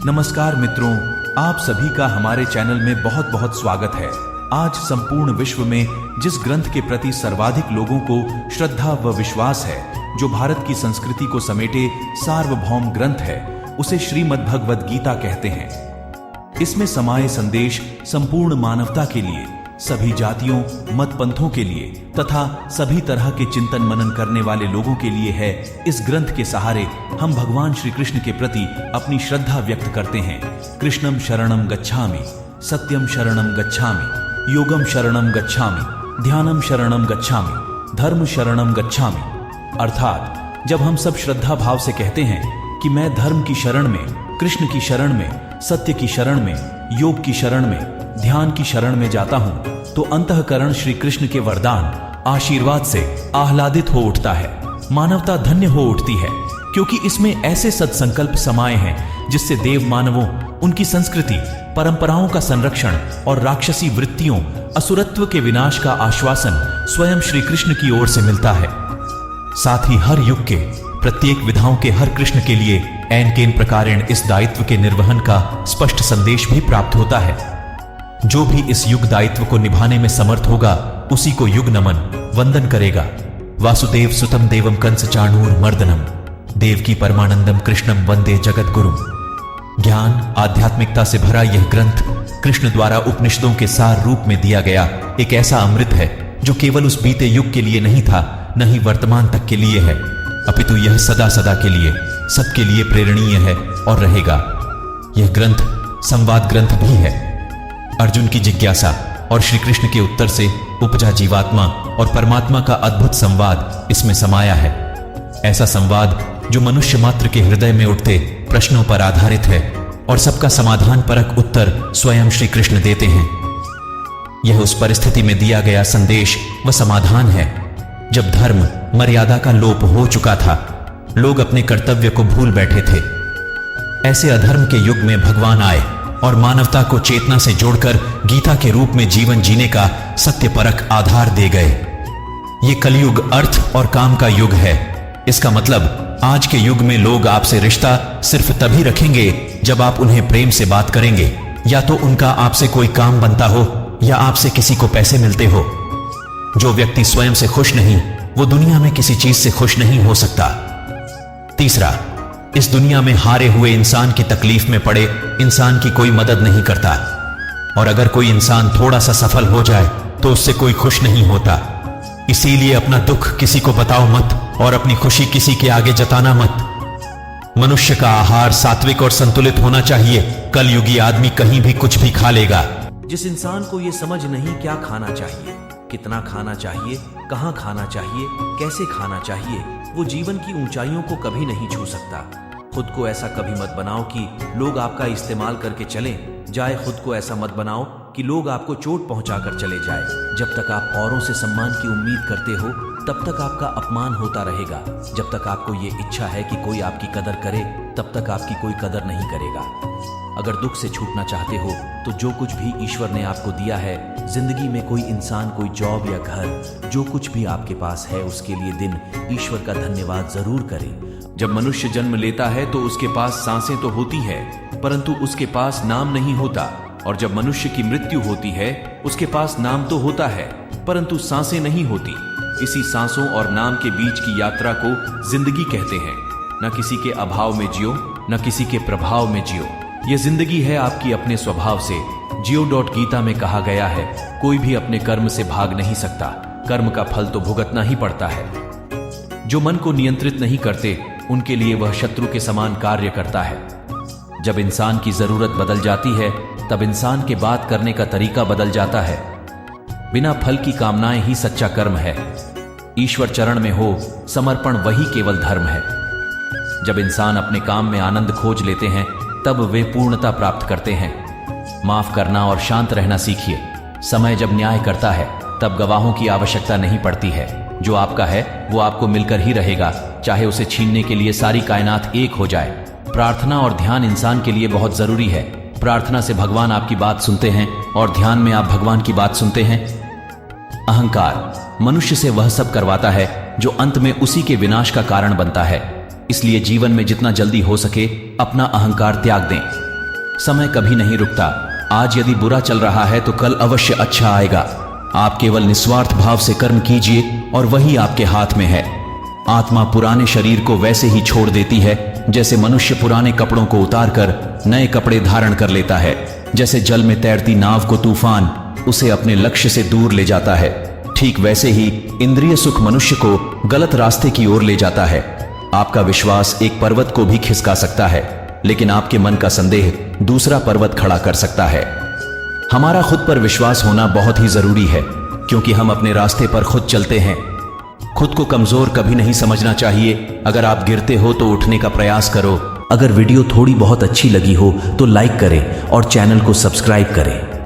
नमस्कार मित्रों, आप सभी का हमारे चैनल में बहुत बहुत स्वागत है। आज संपूर्ण विश्व में जिस ग्रंथ के प्रति सर्वाधिक लोगों को श्रद्धा व विश्वास है, जो भारत की संस्कृति को समेटे सार्वभौम ग्रंथ है, उसे श्रीमद् भगवद गीता कहते हैं। इसमें समाये संदेश संपूर्ण मानवता के लिए, सभी जातियों मत पंथों के लिए तथा सभी तरह के चिंतन मनन करने वाले लोगों के लिए है। इस ग्रंथ के सहारे हम भगवान श्री कृष्ण के प्रति अपनी श्रद्धा व्यक्त करते हैं। कृष्णम शरणम गच्छामि, सत्यम शरणम गच्छामि, योगम शरणम गच्छामि, ध्यानम शरणम गच्छामि, धर्म शरणम गच्छामि। अर्थात जब हम सब श्रद्धा भाव से कहते हैं कि मैं धर्म की शरण में, कृष्ण की शरण में, सत्य की शरण में, योग की शरण में, ध्यान की शरण में जाता हूं, तो अंतःकरण श्री कृष्ण के वरदान आशीर्वाद से आह्लादित हो उठता है। मानवता धन्य हो उठती है, क्योंकि इसमें ऐसे सत्संकल्प समाये हैं जिससे देव मानवों, उनकी संस्कृति, परंपराओं का संरक्षण और राक्षसी वृत्तियों, असुरत्व के विनाश का आश्वासन स्वयं श्री कृष्ण की ओर से मिलता है। साथ ही हर युग के प्रत्येक विधाओं के हर कृष्ण के लिए एन केन प्रकारेण इस दायित्व के निर्वहन का स्पष्ट संदेश भी प्राप्त होता है। जो भी इस युग दायित्व को निभाने में समर्थ होगा, उसी को युग नमन वंदन करेगा। वासुदेव सुतम देवम कंस चाणूर मर्दनम, देवकी परमानंदम कृष्णम वंदे जगत गुरु। ज्ञान आध्यात्मिकता से भरा यह ग्रंथ कृष्ण द्वारा उपनिषदों के सार रूप में दिया गया एक ऐसा अमृत है जो केवल उस बीते युग के लिए नहीं था, न ही वर्तमान तक के लिए है, अपितु यह सदा सदा के लिए, सबके लिए प्रेरणीय है और रहेगा। यह ग्रंथ संवाद ग्रंथ भी है। अर्जुन की जिज्ञासा और श्री कृष्ण के उत्तर से उपजा जीवात्मा और परमात्मा का अद्भुत संवाद इसमें समाया है। ऐसा संवाद जो मनुष्य मात्र के हृदय में उठते प्रश्नों पर आधारित है और सबका समाधान परक उत्तर स्वयं श्री कृष्ण देते हैं। यह उस परिस्थिति में दिया गया संदेश व समाधान है जब धर्म मर्यादा का लोप हो चुका था, लोग अपने कर्तव्य को भूल बैठे थे। ऐसे अधर्म के युग में भगवान आए और मानवता को चेतना से जोड़कर गीता के रूप में जीवन जीने का सत्यपरक आधार दे गए। ये कलयुग अर्थ और काम का युग है। इसका मतलब आज के युग में लोग आपसे रिश्ता सिर्फ तभी रखेंगे जब आप उन्हें प्रेम से बात करेंगे, या तो उनका आपसे कोई काम बनता हो या आपसे किसी को पैसे मिलते हो। जो व्यक्ति स्वयं से खुश नहीं, वो दुनिया में किसी चीज से खुश नहीं हो सकता। तीसरा, इस दुनिया में हारे हुए इंसान की तकलीफ में पड़े इंसान की कोई मदद नहीं करता, और अगर कोई इंसान थोड़ा सा सफल हो जाए तो उससे कोई खुश नहीं होता। इसीलिए अपना दुख किसी को बताओ मत और अपनी खुशी किसी के आगे जताना मत। मनुष्य का आहार सात्विक और संतुलित होना चाहिए। कलयुगी आदमी कहीं भी कुछ भी खा लेगा। जिस इंसान को यह समझ नहीं क्या खाना चाहिए, कितना खाना चाहिए, कहां खाना चाहिए, कैसे खाना चाहिए, वो जीवन की ऊंचाइयों को कभी नहीं छू सकता। खुद को ऐसा कभी मत बनाओ कि लोग आपका इस्तेमाल करके चले जाए। खुद को ऐसा मत बनाओ कि लोग आपको चोट पहुंचाकर चले जाए। जब तक आप औरों से सम्मान की उम्मीद करते हो, तब तक आपका अपमान होता रहेगा। जब तक आपको ये इच्छा है कि कोई आपकी कदर करे, तब तक आपकी कोई कदर नहीं करेगा। अगर दुख से छूटना चाहते हो तो जो कुछ भी ईश्वर ने आपको दिया है, जिंदगी में कोई इंसान, कोई जॉब या घर, जो कुछ भी आपके पास है, उसके लिए दिन ईश्वर का धन्यवाद जरूर करें। जब मनुष्य जन्म लेता है तो उसके पास सांसें तो होती है, परंतु उसके पास नाम नहीं होता। और जब मनुष्य की मृत्यु होती है, उसके पास नाम तो होता है, परंतु सांसें नहीं होती। इसी सांसों और नाम के बीच की यात्रा को जिंदगी कहते हैं। न किसी के अभाव में जियो, न किसी के प्रभाव में जियो। यह जिंदगी है आपकी अपने स्वभाव से। जियो.गीता में कहा गया है, कोई भी अपने कर्म से भाग नहीं सकता, कर्म का फल तो भुगतना ही पड़ता है। जो मन को नियंत्रित नहीं करते, उनके लिए वह शत्रु के समान कार्य करता है। जब इंसान की जरूरत बदल जाती है, तब इंसान के बात करने का तरीका बदल जाता है। बिना फल की कामनाएं ही सच्चा कर्म है। ईश्वर चरण में हो समर्पण, वही केवल धर्म है। जब इंसान अपने काम में आनंद खोज लेते हैं, तब वे पूर्णता प्राप्त करते हैं। माफ करना और शांत रहना सीखिए। समय जब न्याय करता है, तब गवाहों की आवश्यकता नहीं पड़ती है। जो आपका है वो आपको मिलकर ही रहेगा, चाहे उसे छीनने के लिए सारी कायनात एक हो जाए। प्रार्थना और ध्यान इंसान के लिए बहुत जरूरी है। प्रार्थना से भगवान आपकी बात सुनते हैं और ध्यान में आप भगवान की बात सुनते हैं। अहंकार मनुष्य से वह सब करवाता है जो अंत में उसी के विनाश का कारण बनता है। इसलिए जीवन में जितना जल्दी हो सके अपना अहंकार त्याग दें। समय कभी नहीं रुकता। आज यदि बुरा चल रहा है तो कल अवश्य अच्छा आएगा। आप केवल निस्वार्थ भाव से कर्म कीजिए और वही आपके हाथ में है। आत्मा पुराने शरीर को वैसे ही छोड़ देती है जैसे मनुष्य पुराने कपड़ों को उतारकर नए कपड़े धारण कर लेता है। जैसे जल में तैरती नाव को तूफान उसे अपने लक्ष्य से दूर ले जाता है, ठीक वैसे ही इंद्रिय सुख मनुष्य को गलत रास्ते की ओर ले जाता है। आपका विश्वास एक पर्वत को भी खिसका सकता है, लेकिन आपके मन का संदेह दूसरा पर्वत खड़ा कर सकता है। हमारा खुद पर विश्वास होना बहुत ही जरूरी है, क्योंकि हम अपने रास्ते पर खुद चलते हैं। खुद को कमजोर कभी नहीं समझना चाहिए। अगर आप गिरते हो तो उठने का प्रयास करो। अगर वीडियो थोड़ी बहुत अच्छी लगी हो तो लाइक करें और चैनल को सब्सक्राइब करें।